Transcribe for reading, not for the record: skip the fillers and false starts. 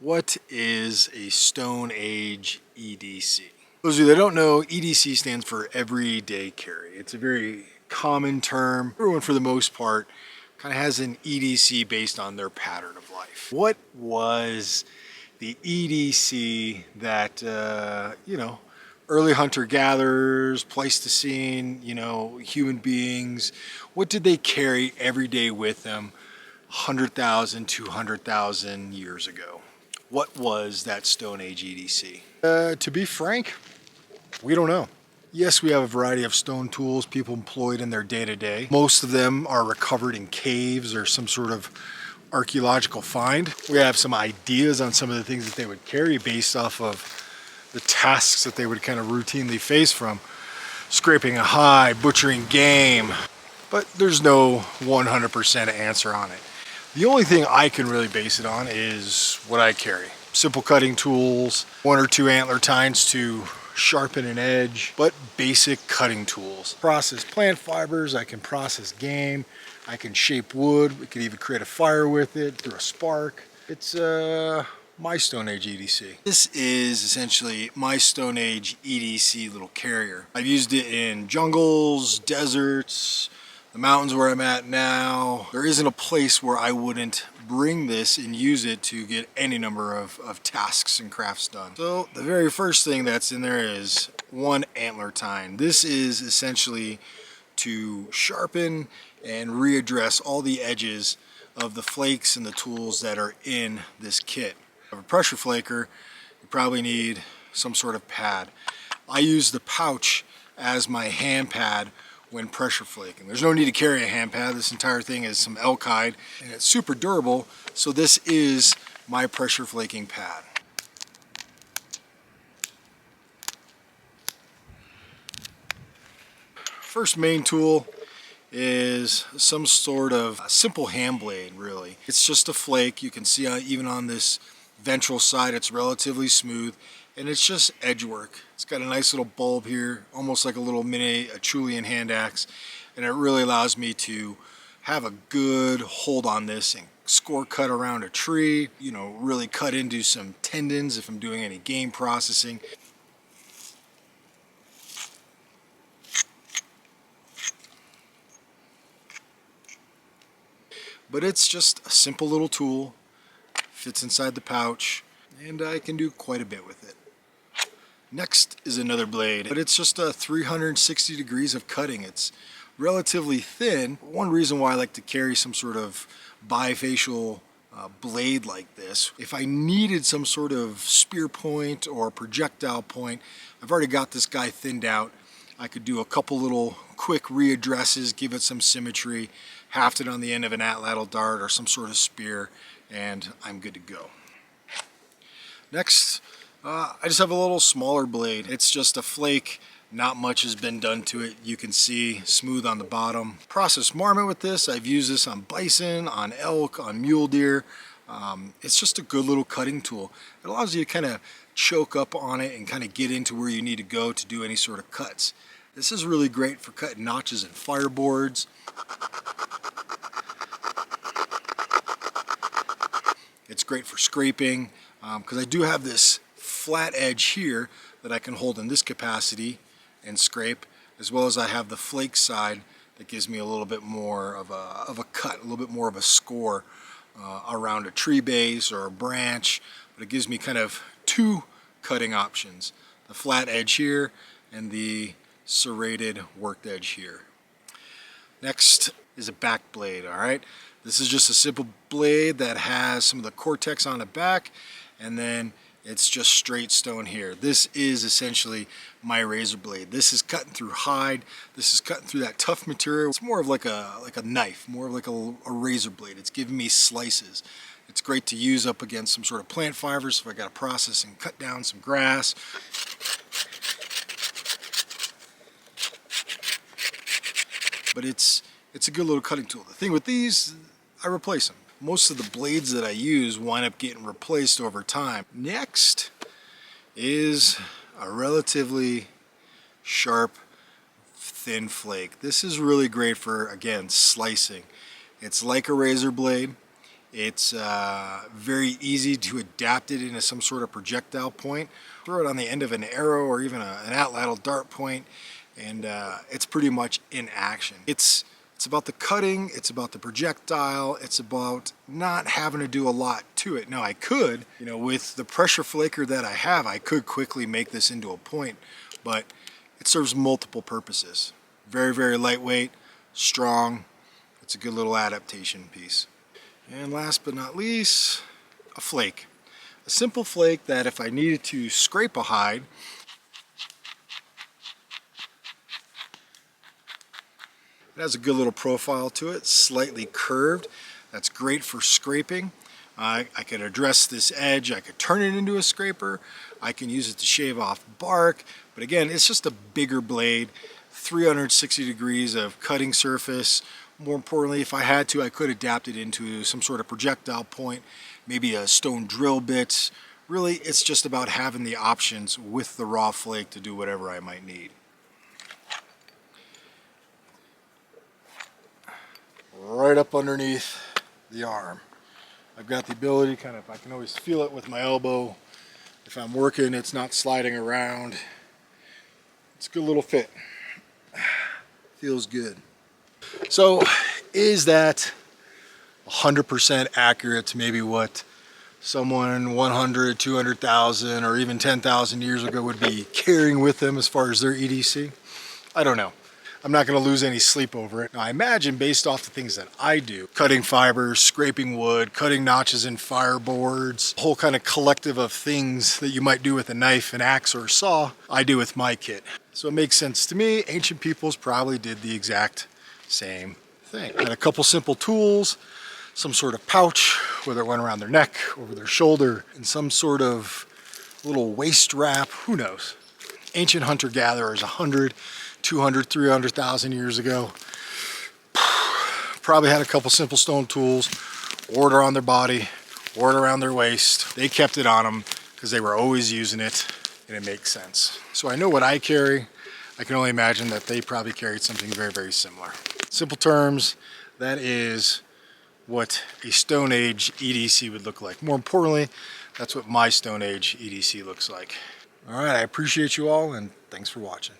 What is a Stone Age EDC? Those of you that don't know, EDC stands for everyday carry. It's a very common term. Everyone, for the most part, kind of has an EDC based on their pattern of life. What was the EDC that, early hunter-gatherers, Pleistocene, human beings, what did they carry every day with them 100,000, 200,000 years ago? What was that Stone Age EDC? To be frank, we don't know. Yes, we have a variety of stone tools people employed in their day-to-day. Most of them are recovered in caves or some sort of archaeological find. We have some ideas on some of the things that they would carry based off of the tasks that they would kind of routinely face, from scraping a hide, butchering game, but there's no 100% answer on it. The only thing I can really base it on is what I carry. Simple cutting tools, 1 or 2 antler tines to sharpen an edge, but basic cutting tools. Process plant fibers, I can process game, I can shape wood, we could even create a fire with it through a spark. It's my Stone Age EDC. This is essentially my Stone Age EDC little carrier. I've used it in jungles, deserts, the mountains where I'm at now. There isn't a place where I wouldn't bring this and use it to get any number of tasks and crafts done. So the very first thing that's in there is 1 antler tine. This is essentially to sharpen and readdress all the edges of the flakes and the tools that are in this kit. For a pressure flaker, you probably need some sort of pad. I use the pouch as my hand pad when pressure flaking. There's no need to carry a hand pad. This entire thing is some elk hide and it's super durable, so this is my pressure flaking pad. First main tool is some sort of simple hand blade, really. It's just a flake. You can see even on this ventral side it's relatively smooth, and it's just edge work. It's got a nice little bulb here, almost like a little mini Acheulean hand axe, and it really allows me to have a good hold on this and score cut around a tree, really cut into some tendons if I'm doing any game processing. But it's just a simple little tool, fits inside the pouch, and I can do quite a bit with it. Next is another blade, but it's just a 360 degrees of cutting. It's relatively thin. One reason why I like to carry some sort of bifacial blade like this, if I needed some sort of spear point or projectile point, I've already got this guy thinned out. I could do a couple little quick readdresses, give it some symmetry, haft it on the end of an atlatl dart or some sort of spear, and I'm good to go. Next, I just have a little smaller blade. It's just a flake. Not much has been done to it. You can see smooth on the bottom. Process marmot with this. I've used this on bison, on elk, on mule deer. It's just a good little cutting tool. It allows you to kind of choke up on it and kind of get into where you need to go to do any sort of cuts. This is really great for cutting notches in fireboards. It's great for scraping because I do have this flat edge here that I can hold in this capacity and scrape, as well as I have the flake side that gives me a little bit more of a cut, a little bit more of a score around a tree base or a branch, but it gives me kind of 2 cutting options, the flat edge here and the serrated worked edge here. Next is a back blade. All right, this is just a simple blade that has some of the cortex on the back, and then it's just straight stone here. This is essentially my razor blade. This is cutting through hide. This is cutting through that tough material. It's more of like a knife, more of like a razor blade. It's giving me slices. It's great to use up against some sort of plant fibers if I got to process and cut down some grass. But it's a good little cutting tool. The thing with these, I replace them. Most of the blades that I use wind up getting replaced over time. Next is a relatively sharp, thin flake. This is really great for, again, slicing. It's like a razor blade. It's very easy to adapt it into some sort of projectile point. Throw it on the end of an arrow or even an atlatl dart point, and it's pretty much in action. It's about the cutting, it's about the projectile, it's about not having to do a lot to it. Now I could, with the pressure flaker that I have, I could quickly make this into a point, but it serves multiple purposes. Very, very lightweight, strong. It's a good little adaptation piece. And last but not least, a flake. A simple flake that if I needed to scrape a hide, it has a good little profile to it, slightly curved. That's great for scraping. I could address this edge, I could turn it into a scraper, I can use it to shave off bark, but again, it's just a bigger blade, 360 degrees of cutting surface. More importantly, if I had to, I could adapt it into some sort of projectile point, maybe a stone drill bit. Really, it's just about having the options with the raw flake to do whatever I might need. Right up underneath the arm. I've got the ability I can always feel it with my elbow. If I'm working, it's not sliding around. It's a good little fit. Feels good. So, is that 100% accurate to maybe what someone 100, 200,000 or even 10,000 years ago would be carrying with them as far as their EDC? I don't know. I'm not going to lose any sleep over it. Now, I imagine based off the things that I do, cutting fibers, scraping wood, cutting notches in fireboards, a whole kind of collective of things that you might do with a knife, an axe, or a saw, I do with my kit. So it makes sense to me. Ancient peoples probably did the exact same thing. Had a couple simple tools, some sort of pouch, whether it went around their neck, over their shoulder, and some sort of little waist wrap, who knows. Ancient hunter-gatherers 100, 200, 300,000 years ago probably had a couple simple stone tools, wore it around their body, wore it around their waist. They kept it on them because they were always using it, and it makes sense. So I know what I carry. I can only imagine that they probably carried something very, very similar. Simple terms, that is what a Stone Age EDC would look like. More importantly, that's what my Stone Age EDC looks like. All right, I appreciate you all, and thanks for watching.